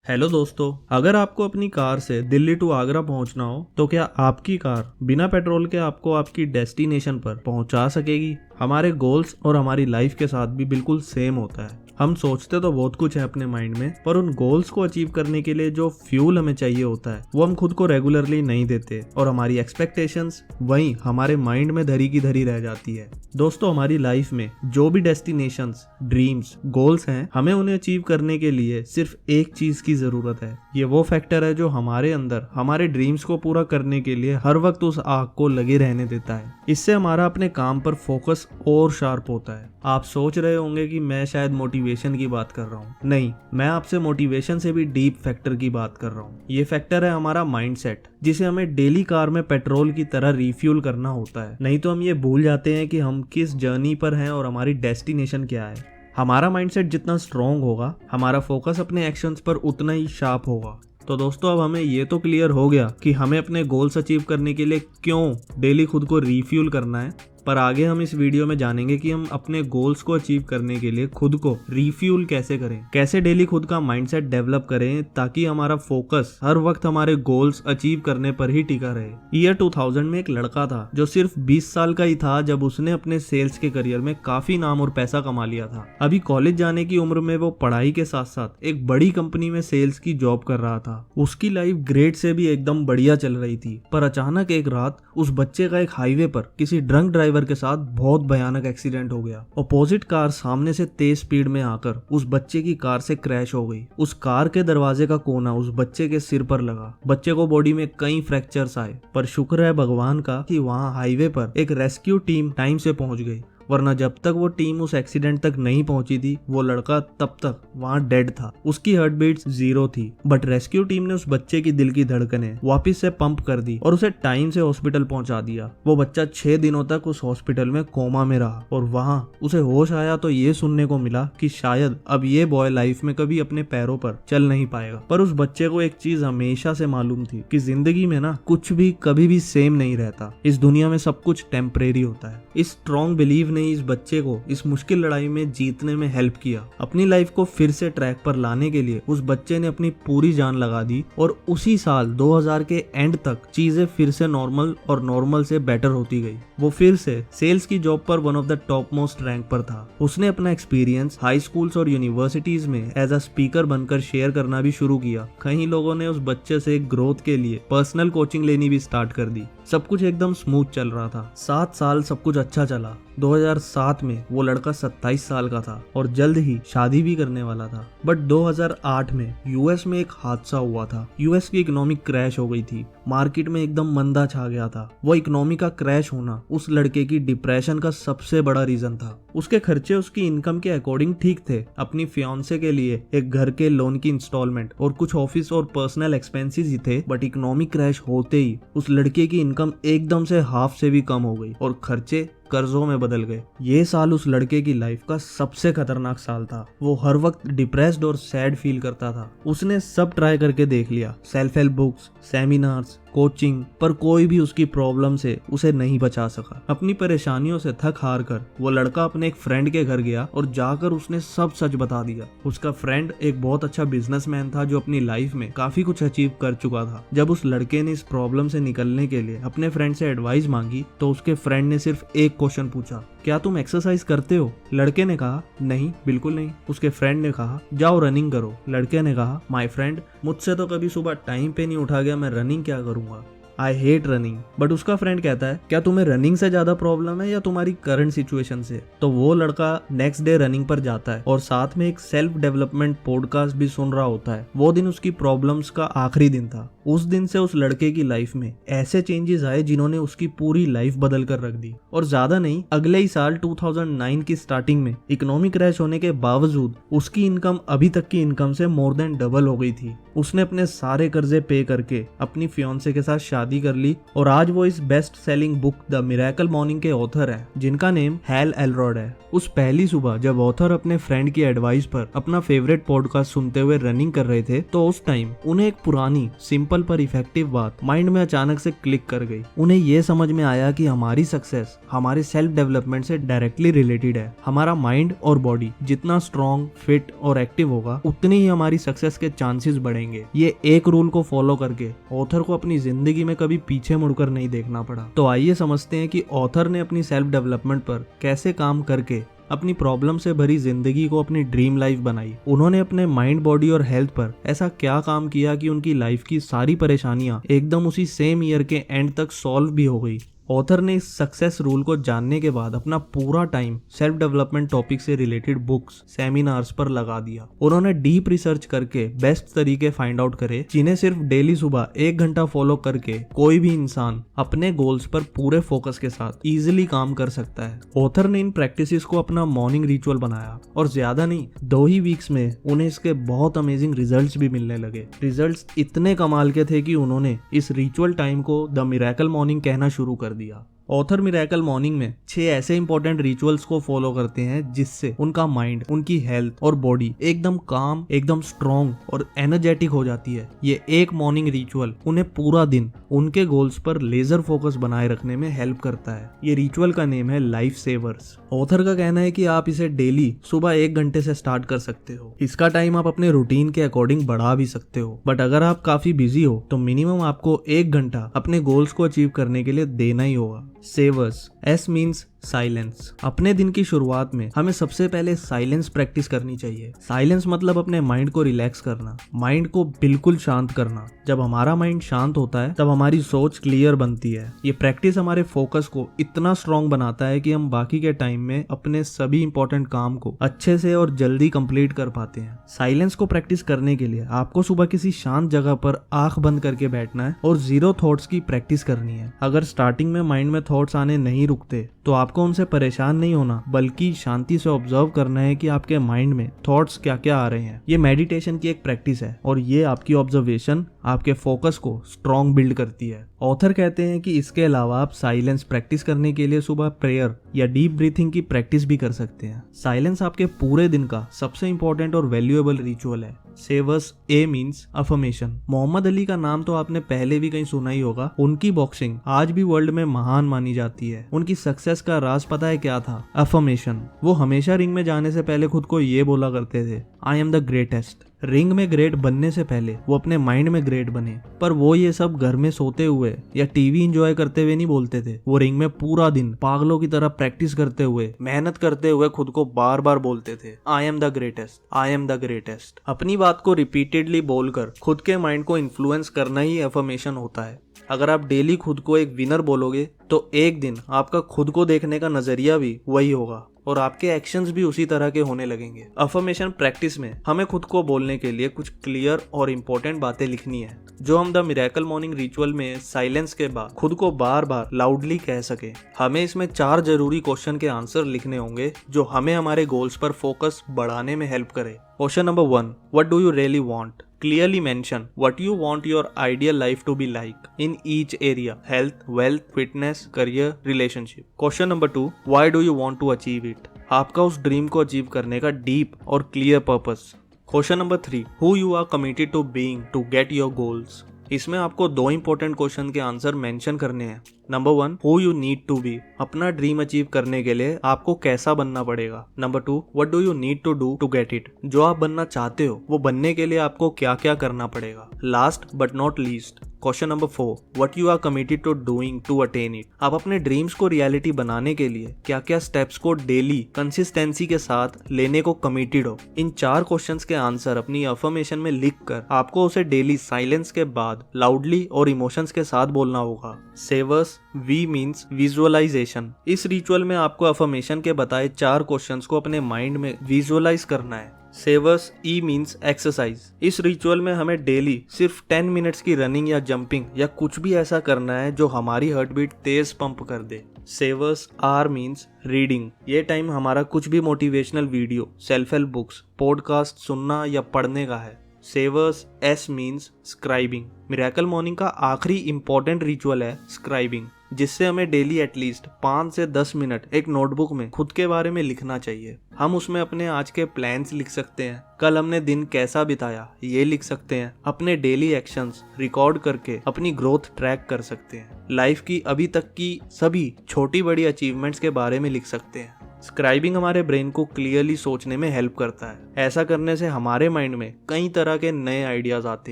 Hello दोस्तों, अगर आपको अपनी कार से दिल्ली टू आगरा पहुंचना हो तो क्या आपकी कार बिना पेट्रोल के आपको आपकी डेस्टिनेशन पर पहुंचा सकेगी? हमारे गोल्स और हमारी लाइफ के साथ भी बिल्कुल सेम होता है। हम सोचते तो बहुत कुछ है अपने माइंड में, पर उन गोल्स को अचीव करने के लिए जो फ्यूल हमें चाहिए होता है वो हम खुद को रेगुलरली नहीं देते और हमारी एक्सपेक्टेशंस वहीं हमारे माइंड में धरी की धरी रह जाती है। दोस्तों, हमारी लाइफ में जो भी डेस्टिनेशंस, ड्रीम्स, गोल्स हैं, हमें उन्हें अचीव करने के लिए सिर्फ एक चीज की जरूरत है। ये वो फैक्टर है जो हमारे अंदर हमारे ड्रीम्स को पूरा करने के लिए हर वक्त उस आग को लगे रहने देता है। इससे हमारा अपने काम पर फोकस और शार्प होता है। आप सोच रहे होंगे कि मैं शायद मोटिवेशन की बात कर रहा हूँ। नहीं, मैं आपसे मोटिवेशन से भी डीप फैक्टर की बात कर रहा हूँ। ये फैक्टर है हमारा माइंडसेट, जिसे हमें डेली कार में पेट्रोल की तरह रिफ्यूल करना होता है। नहीं तो हम ये भूल जाते हैं कि हम किस जर्नी पर हैं और हमारी डेस्टिनेशन क्या है। हमारा माइंडसेट जितना स्ट्रांग होगा, हमारा फोकस अपने एक्शंस पर उतना ही शार्प होगा। तो दोस्तों, अब हमें ये तो क्लियर हो गया कि हमें अपने गोल्स अचीव करने के लिए क्यों डेली खुद को रिफ्यूल करना है। पर आगे हम इस वीडियो में जानेंगे कि हम अपने गोल्स को अचीव करने के लिए खुद को रिफ्यूल कैसे करें, कैसे डेली खुद का माइंडसेट डेवलप करें ताकि हमारा फोकस हर वक्त हमारे गोल्स अचीव करने पर ही टिका रहे। ईयर 2000 में एक लड़का था जो सिर्फ 20 साल का ही था जब उसने अपने सेल्स के करियर में काफी नाम और पैसा कमा लिया था। अभी कॉलेज जाने की उम्र में वो पढ़ाई के साथ साथ एक बड़ी कंपनी में सेल्स की जॉब कर रहा था। उसकी लाइफ ग्रेड से भी एकदम बढ़िया चल रही थी, पर अचानक एक रात उस बच्चे का एक हाईवे पर किसी ड्रंक ड्राइवर के साथ बहुत भयानक एक्सीडेंट हो गया। अपोजिट कार सामने से तेज स्पीड में आकर उस बच्चे की कार से क्रैश हो गई। उस कार के दरवाजे का कोना उस बच्चे के सिर पर लगा। बच्चे को बॉडी में कई फ्रैक्चर्स आए, पर शुक्र है भगवान का कि वहां हाईवे पर एक रेस्क्यू टीम टाइम से पहुंच गई, वरना जब तक वो टीम उस एक्सीडेंट तक नहीं पहुंची थी वो लड़का तब तक वहां डेड था। उसकी हार्ट बीट्स 0 थी, बट रेस्क्यू टीम ने उस बच्चे की दिल की धड़कनें वापस से पंप कर दी और उसे टाइम से हॉस्पिटल पहुंचा दिया। वो बच्चा 6 दिनों तक उस हॉस्पिटल में कोमा में रहा और वहां उसे होश आया तो ये सुनने को मिला कि शायद अब ये बॉय लाइफ में कभी अपने पैरों पर चल नहीं पाएगा। पर उस बच्चे को एक चीज हमेशा से मालूम थी कि जिंदगी में ना कुछ भी कभी भी सेम नहीं रहता। इस दुनिया में सब कुछ टेम्परेरी होता है। इस स्ट्रॉन्ग बिलीव ने इस बच्चे को इस मुश्किल लड़ाई में जीतने में हेल्प किया। अपनी लाइफ को फिर से ट्रैक पर लाने के लिए उस बच्चे ने अपनी पूरी जान लगा दी और उसी साल 2000 के एंड तक चीजें फिर से नॉर्मल और नॉर्मल से बेटर होती गई। वो फिर से सेल्स की जॉब पर one of the top most rank पर था। उसने अपना एक्सपीरियंस हाई स्कूल्स और यूनिवर्सिटीज में एज अ स्पीकर बनकर शेयर करना भी शुरू किया। कई लोगों ने उस बच्चे से ग्रोथ के लिए पर्सनल कोचिंग लेनी भी स्टार्ट कर दी। सब कुछ एकदम स्मूथ चल रहा था। 7 साल सब कुछ अच्छा चला। 2007 में वो लड़का 27 साल का था और जल्द ही शादी भी करने वाला था। बट 2008 में यूएस में एक हादसा हुआ था। यूएस की इकोनॉमिक क्रैश हो गई थी। मार्केट में एकदम मंदा छा गया था। वो इकोनॉमी का क्रैश होना उस लड़के की डिप्रेशन का सबसे बड़ा रीजन था। उसके खर्चे उसकी इनकम के अकॉर्डिंग ठीक थे। अपनी फियांसे के लिए एक घर के लोन की इंस्टॉलमेंट और कुछ ऑफिस और पर्सनल एक्सपेंसेस ही थे। बट इकोनॉमिक क्रैश होते ही उस लड़के की इनकम एकदम से हाफ से भी कम हो गई और खर्चे कर्जों में बदल गए। ये साल उस लड़के की लाइफ का सबसे खतरनाक साल था। वो हर वक्त डिप्रेस्ड और सैड फील करता था। उसने सब ट्राई करके देख लिया, self help books, seminars, coaching, पर कोई भी उसकी प्रॉब्लम से उसे नहीं बचा सका। अपनी परेशानियों से थक हार कर वो लड़का अपने एक फ्रेंड के घर गया और जाकर उसने सब सच बता दिया। उसका फ्रेंड एक बहुत अच्छा बिजनेसमैन था जो अपनी लाइफ में काफी कुछ अचीव कर चुका था। जब उस लड़के ने इस प्रॉब्लम से निकलने के लिए अपने फ्रेंड से एडवाइस मांगी तो उसके फ्रेंड ने सिर्फ एक क्वेश्चन पूछा, क्या तुम एक्सरसाइज करते हो? लड़के ने कहा, नहीं, बिल्कुल नहीं। उसके फ्रेंड ने कहा, जाओ रनिंग करो। लड़के ने कहा, माय फ्रेंड, मुझसे तो कभी सुबह टाइम पे नहीं उठा गया, मैं रनिंग क्या करूंगा? I hate running. बट उसका फ्रेंड कहता है, क्या तुम्हें रनिंग से ज्यादा प्रॉब्लम है या तुम्हारी करंट सिचुएशन से? तो वो लड़का नेक्स्ट डे रनिंग पर जाता है और साथ में एक सेल्फ डेवलपमेंट पॉडकास्ट भी सुन रहा होता है। वो दिन उसकी प्रॉब्लम्स का आखिरी दिन था। उस दिन से उस लड़के की लाइफ में ऐसे चेंजेस आए जिन्होंने उसकी पूरी लाइफ बदल कर रख दी। और ज्यादा नहीं, अगले ही साल 2009 की स्टार्टिंग में इकोनॉमिक क्रैश होने के बावजूद उसकी इनकम अभी तक की इनकम से मोर देन डबल हो गई थी। उसने अपने सारे कर्जे पे करके अपनी फियांसे के साथ शादी कर ली और आज वो इस best selling book the miracle morning के ऑथर हैं, जिनका नेम हैल एलरॉड है। उस पहली सुबह जब ऑथर अपने फ्रेंड की एडवाइस पर अपना फेवरेट पॉडकास्ट सुनते हुए रनिंग कर रहे थे, तो उस टाइम उन्हें एक पुरानी सिंपल पर इफेक्टिव बात माइंड में अचानक से क्लिक कर गई। उन्हें ये समझ में आया कि हमारी सक्सेस हमारे सेल्फ डेवलपमेंट से डायरेक्टली रिलेटेड है। हमारा माइंड और बॉडी जितना स्ट्रॉन्ग, फिट और एक्टिव होगा, उतनी ही हमारी सक्सेस के चांसेस बढ़ेंगे। ये एक रूल को फॉलो करके ऑथर को अपनी जिंदगी में कभी पीछे मुड़कर नहीं देखना पड़ा। तो आइए समझते हैं कि ऑथर ने अपनी सेल्फ डेवलपमेंट पर कैसे काम करके अपनी प्रॉब्लम से भरी जिंदगी को अपनी ड्रीम लाइफ बनाई। उन्होंने अपने माइंड, बॉडी और हेल्थ पर ऐसा क्या काम किया कि उनकी लाइफ की सारी परेशानियां एकदम उसी सेम ईयर के एंड तक सॉल्व भी हो गई। ऑथर ने इस सक्सेस रूल को जानने के बाद अपना पूरा टाइम सेल्फ डेवलपमेंट टॉपिक से रिलेटेड बुक्स, सेमिनार्स पर लगा दिया। उन्होंने डीप रिसर्च करके बेस्ट तरीके फाइंड आउट करे, जिन्हें सिर्फ डेली सुबह 1 घंटा फॉलो करके कोई भी इंसान अपने गोल्स पर पूरे फोकस के साथ इजीली काम कर सकता है। ऑथर ने इन प्रैक्टिसेस को अपना मॉर्निंग रिचुअल बनाया और ज्यादा नहीं, 2 ही वीक्स में उन्हें इसके बहुत अमेजिंग रिजल्ट्स भी मिलने लगे। रिजल्ट्स इतने कमाल के थे कि उन्होंने इस रिचुअल टाइम को द मिरेकल मॉर्निंग कहना शुरू कर दिया। ऑथर मिरेकल मॉर्निंग में 6 ऐसे इंपॉर्टेंट रिचुअल्स को फॉलो करते हैं जिससे उनका माइंड, उनकी हेल्थ और बॉडी एकदम काम, एकदम स्ट्रॉन्ग और एनर्जेटिक हो जाती है। ये एक मॉर्निंग रिचुअल उन्हें पूरा दिन उनके गोल्स पर लेजर फोकस बनाए रखने में हेल्प करता है। ये रिचुअल का नेम है लाइफ सेवर्स। ऑथर का कहना है कि आप इसे डेली सुबह 1 घंटे से स्टार्ट कर सकते हो। इसका टाइम आप अपने रूटीन के अकॉर्डिंग बढ़ा भी सकते हो, बट अगर आप काफी बिजी हो तो मिनिमम आपको 1 घंटा अपने गोल्स को अचीव करने के लिए देना ही होगा। सेवर्स, एस मीन्स साइलेंस। अपने दिन की शुरुआत में हमें सबसे पहले साइलेंस प्रैक्टिस करनी चाहिए। साइलेंस मतलब अपने माइंड को रिलैक्स करना, माइंड को बिल्कुल शांत करना। जब हमारा माइंड शांत होता है तब हमारी सोच क्लियर बनती है। ये प्रैक्टिस हमारे फोकस को इतना स्ट्रॉन्ग बनाता है कि हम बाकी के टाइम में अपने सभी इंपॉर्टेंट काम को अच्छे से और जल्दी कंप्लीट कर पाते हैं। साइलेंस को प्रैक्टिस करने के लिए आपको सुबह किसी शांत जगह पर आंख बंद करके बैठना है और 0 थॉट्स की प्रैक्टिस करनी है। अगर स्टार्टिंग में माइंड में थॉट्स आने नहीं रुकते तो आपको उनसे परेशान नहीं होना, बल्कि शांति से ऑब्जर्व करना है कि आपके माइंड में थॉट्स क्या क्या आ रहे हैं। ये मेडिटेशन की एक प्रैक्टिस है और ये आपकी ऑब्जर्वेशन, आपके फोकस को स्ट्रॉन्ग बिल्ड करती है। ऑथर कहते हैं कि इसके अलावा आप साइलेंस प्रैक्टिस करने के लिए सुबह प्रेयर या डीप ब्रीथिंग की प्रैक्टिस भी कर सकते हैं। साइलेंस आपके पूरे दिन का सबसे इंपॉर्टेंट और वैल्यूएबल रिचुअल है। सेवर्स, ए मीन्स अफर्मेशन। मोहम्मद अली का नाम तो आपने पहले भी कहीं सुना ही होगा। उनकी बॉक्सिंग आज भी वर्ल्ड में महान मानी जाती है। उनकी सक्सेस का राज पता है क्या था? अफर्मेशन। वो हमेशा रिंग में जाने से पहले खुद को ये बोला करते थे, I am the greatest. Ring में ग्रेट बनने से पहले वो अपने माइंड में ग्रेट बने। पर वो ये सब घर में सोते हुए या टीवी एंजॉय करते हुए नहीं बोलते थे। वो रिंग में पूरा दिन पागलों की तरह प्रैक्टिस करते हुए, मेहनत करते हुए खुद को बार बार बोलते थे, I am the greatest, I am the greatest. अपनी बात को रिपीटेडली बोलकर खुद के माइंड को इन्फ्लुएंस करना ही अफर्मेशन होता है। अगर आप डेली खुद को एक विनर बोलोगे तो एक दिन आपका खुद को देखने का नजरिया भी वही होगा और आपके एक्शंस भी उसी तरह के होने लगेंगे। अफर्मेशन प्रैक्टिस में हमें खुद को बोलने के लिए कुछ क्लियर और इम्पोर्टेंट बातें लिखनी है, जो हम द मिरेकल मॉर्निंग रिचुअल में साइलेंस के बाद खुद को बार बार लाउडली कह सके। हमें इसमें 4 जरूरी क्वेश्चन के आंसर लिखने होंगे जो हमें हमारे गोल्स पर फोकस बढ़ाने में हेल्प करे। Question number 1, what do you really want? Clearly mention what you want your ideal life to be like in each area: health, wealth, fitness, career, relationship. Question number 2, why do you want to achieve it? आपका उस dream को achieve करने का deep और clear purpose. Question number 3, who you are committed to being to get your goals? इसमें आपको 2 important question के answer mention करने हैं। Number 1, who you need to be. अपना ड्रीम अचीव करने के लिए आपको कैसा बनना पड़ेगा। Number 2, what do you need to do to get it. जो आप बनना चाहते हो वो बनने के लिए आपको क्या क्या करना पड़ेगा। Last but not least, question number 4, what you are committed to doing to attain it. आप अपने ड्रीम्स को रियलिटी बनाने के लिए क्या क्या स्टेप्स को डेली कंसिस्टेंसी के साथ लेने को कमिटेड हो। इन 4 क्वेश्चंस के आंसर अपनी अफर्मेशन में लिखकर आपको उसे डेली साइलेंस के बाद लाउडली और इमोशंस के साथ बोलना होगा। सेवर्स, वी मीन्स विजुअलाइजेशन। इस रिचुअल में आपको अफर्मेशन के बताए 4 क्वेश्चंस को अपने माइंड में विजुअलाइज करना है। सेवर्स, ई मीन्स एक्सरसाइज। इस रिचुअल में हमें डेली सिर्फ 10 मिनट्स की रनिंग या जंपिंग या कुछ भी ऐसा करना है जो हमारी हार्ट बीट तेज पंप कर दे। Savers, R means reading. ये टाइम हमारा कुछ भी motivational video, self help books, podcast सुनना या पढ़ने का है। Savers S means scribing. Miracle morning का आखिरी इंपॉर्टेंट रिचुअल है स्क्राइबिंग, जिससे हमें डेली एटलीस्ट 5 से 10 मिनट एक नोटबुक में खुद के बारे में लिखना चाहिए। हम उसमें अपने आज के प्लान्स लिख सकते हैं, कल हमने दिन कैसा बिताया ये लिख सकते हैं, अपने डेली एक्शंस रिकॉर्ड करके अपनी ग्रोथ ट्रैक कर सकते हैं, लाइफ की अभी तक की सभी छोटी बड़ी अचीवमेंट्स के बारे में लिख सकते हैं। स्क्राइबिंग हमारे ब्रेन को क्लियरली सोचने में हेल्प करता है। ऐसा करने से हमारे माइंड में कई तरह के नए आइडियाज आते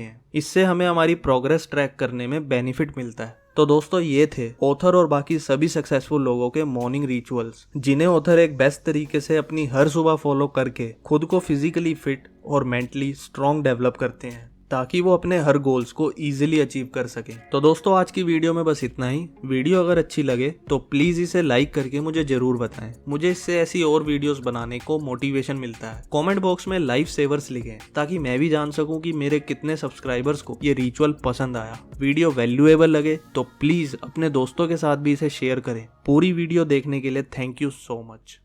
हैं। इससे हमें हमारी प्रोग्रेस ट्रैक करने में बेनिफिट मिलता है। तो दोस्तों, ये थे ऑथर और बाकी सभी सक्सेसफुल लोगों के मॉर्निंग रिचुअल्स, जिन्हें ऑथर एक बेस्ट तरीके से अपनी हर सुबह फॉलो करके खुद को फिजिकली फिट और मेंटली स्ट्रॉन्ग डेवलप करते हैं, ताकि वो अपने हर गोल्स को इजीली अचीव कर सकें। तो दोस्तों, आज की वीडियो में बस इतना ही। वीडियो अगर अच्छी लगे तो प्लीज इसे लाइक करके मुझे जरूर बताएं। मुझे इससे ऐसी और वीडियोस बनाने को मोटिवेशन मिलता है। कमेंट बॉक्स में लाइफ सेवर्स लिखें, ताकि मैं भी जान सकूं कि मेरे कितने सब्सक्राइबर्स को ये रिचुअल पसंद आया। वीडियो वैल्यूएबल लगे तो प्लीज अपने दोस्तों के साथ भी इसे शेयर करें। पूरी वीडियो देखने के लिए थैंक यू सो मच।